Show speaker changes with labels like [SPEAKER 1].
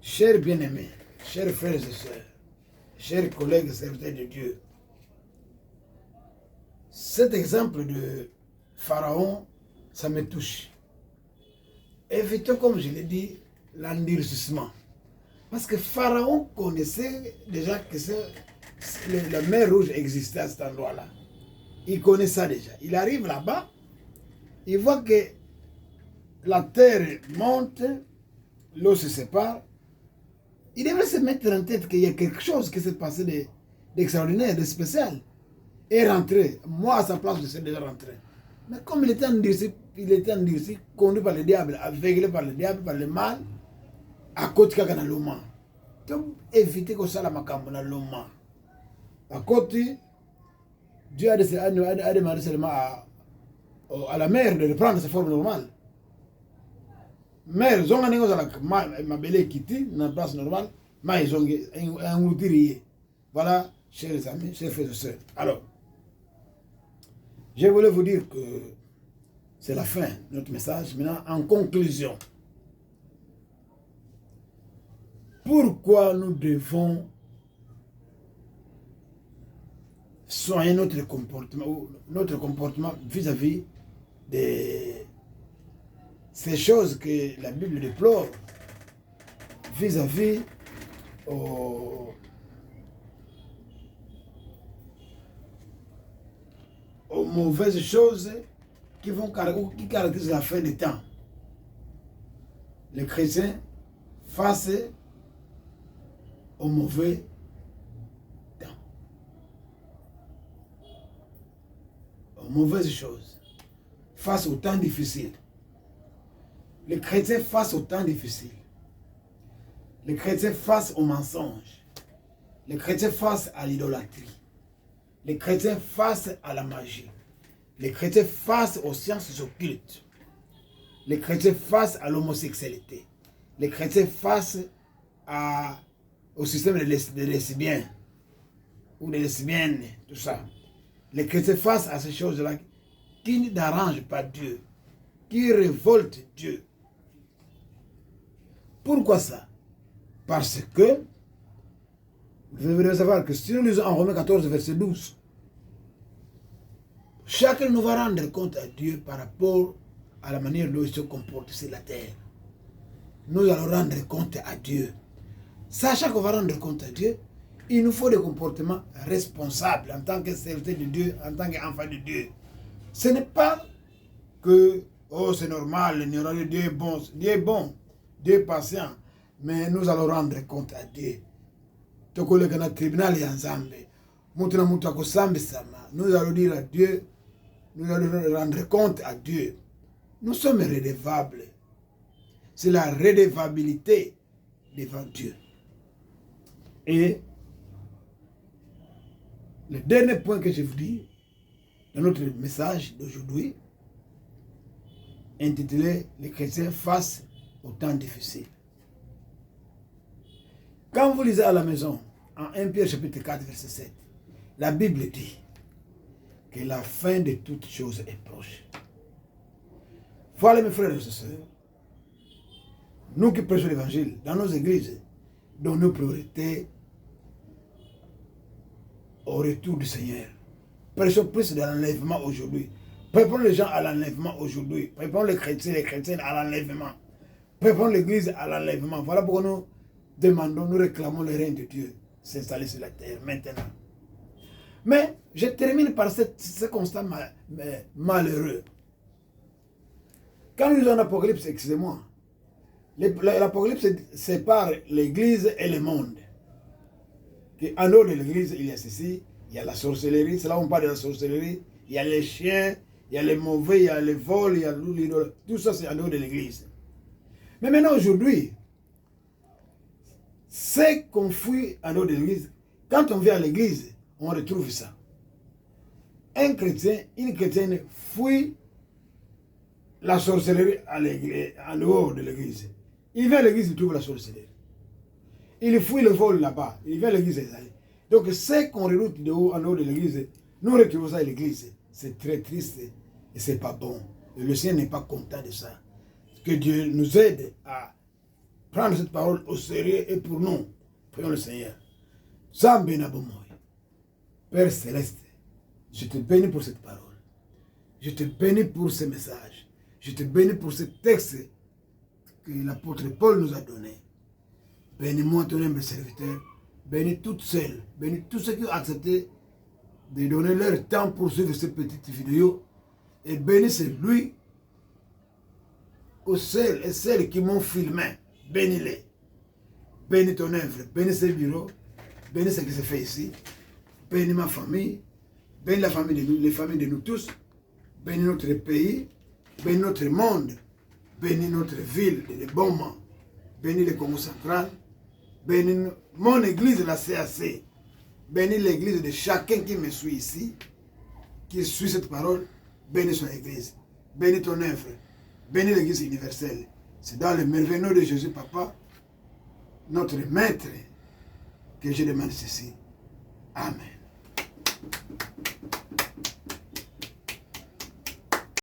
[SPEAKER 1] Chers bien-aimés, chers frères et sœurs, chers collègues serviteurs de Dieu, cet exemple de Pharaon, ça me touche. Évitons, comme je l'ai dit, l'endurcissement. Parce que Pharaon connaissait déjà que la mer Rouge existait à cet endroit-là. Il connaît ça déjà. Il arrive là-bas, il voit que la terre monte, l'eau se sépare. Il devrait se mettre en tête qu'il y a quelque chose qui s'est passé d'extraordinaire, de spécial. Et rentrer. Moi, à sa place, je serais déjà rentré. Mais comme il était endurci, conduit par le diable, aveuglé par le diable, par le mal, à côté de la loma. Donc, éviter que ça la makambo na loma. À côté, Dieu a demandé seulement à la mer de reprendre sa forme normale. Mère, zonga nengo za ma belle kiti na place normale, ma zonge un outirier. Voilà, chers amis, chers frères et sœurs. Alors, je voulais vous dire que c'est la fin de notre message. Maintenant, en conclusion, pourquoi nous devons soigner notre comportement vis-à-vis de ces choses que la Bible déplore vis-à-vis aux mauvaises choses qui caractérisent la fin des temps. Les chrétiens face aux mauvais temps, aux mauvaises choses, face aux temps difficiles. Les chrétiens face aux temps difficiles. Les chrétiens face aux mensonges. Les chrétiens face à l'idolâtrie. Les chrétiens face à la magie. Les chrétiens face aux sciences occultes. Les chrétiens face à l'homosexualité. Les chrétiens face au système des lesbiennes ou des lesbiennes, tout ça. Les chrétiens face à ces choses-là qui n'arrangent pas Dieu, qui révoltent Dieu. Pourquoi ça? Parce que vous devez savoir que si nous lisons en Romains 14, verset 12, chacun nous va rendre compte à Dieu par rapport à la manière dont il se comporte sur la terre. Nous allons rendre compte à Dieu. Sachant qu'on va rendre compte à Dieu, il nous faut des comportements responsables en tant que serviteur de Dieu, en tant qu'enfant de Dieu. Ce n'est pas que, oh c'est normal, Dieu est bon, Dieu est bon, Dieu est patient, mais nous allons rendre compte à Dieu. Nous allons dire à Dieu, nous allons rendre compte à Dieu. Nous sommes redevables. C'est la redevabilité devant Dieu. Et le dernier point que je vous dis dans notre message d'aujourd'hui, intitulé « Les chrétiens face aux temps difficiles ». Quand vous lisez à la maison, en 1 Pierre chapitre 4, verset 7, la Bible dit que la fin de toutes choses est proche. Voilà mes frères et sœurs, nous qui prêchons l'évangile dans nos églises, dont nos priorités au retour du Seigneur. Prêchons plus de l'enlèvement aujourd'hui. Préparons les gens à l'enlèvement aujourd'hui. Préparons les chrétiens à l'enlèvement. Préparons l'église à l'enlèvement. Voilà pourquoi nous demandons, nous réclamons le règne de Dieu s'installer sur la terre maintenant. Mais je termine par ce constat malheureux. Quand nous lisons l'Apocalypse, excusez-moi, l'Apocalypse sépare l'église et le monde. En dehors de l'église, il y a ceci, il y a la sorcellerie, c'est là où on parle de la sorcellerie, il y a les chiens, il y a les mauvais, il y a les vols, il y a l'idole, tout ça c'est en dehors de l'église. Mais maintenant aujourd'hui, c'est qu'on fuit en dehors de l'église. Quand on vient à l'église, on retrouve ça. Un chrétien, une chrétienne fuit la sorcellerie en dehors de l'église. Il vient à l'église, il trouve la sorcellerie. Il fuit le vol là-bas. Il vient à l'église. Donc, ce qu'on redoute en dehors de l'église, nous retrouvons ça à l'église. C'est très triste et c'est pas bon. Et le Seigneur n'est pas content de ça. Que Dieu nous aide à prendre cette parole au sérieux et pour nous. Prions le Seigneur. Père Céleste, je te bénis pour cette parole. Je te bénis pour ce message. Je te bénis pour ce texte que l'apôtre Paul nous a donné. Bénis-moi ton humble serviteur. Bénis toutes celles, bénis tous ceux qui ont accepté de donner leur temps pour suivre cette petite vidéo. Et bénis celui ou celles et celles qui m'ont filmé. Bénis-les. Bénis ton œuvre, bénis ce bureau, bénis ce qui se fait ici. Bénis ma famille, bénis la famille de nous, les familles de nous tous. Bénis notre pays, bénis notre monde, bénis notre ville de Leboma, bénis le Congo central, bénis mon église, la CAC, bénis l'église de chacun qui me suit ici, qui suit cette parole, bénis son église, bénis ton œuvre, bénis l'église universelle. C'est dans le merveilleux nom de Jésus, Papa, notre maître, que je demande ceci. Amen.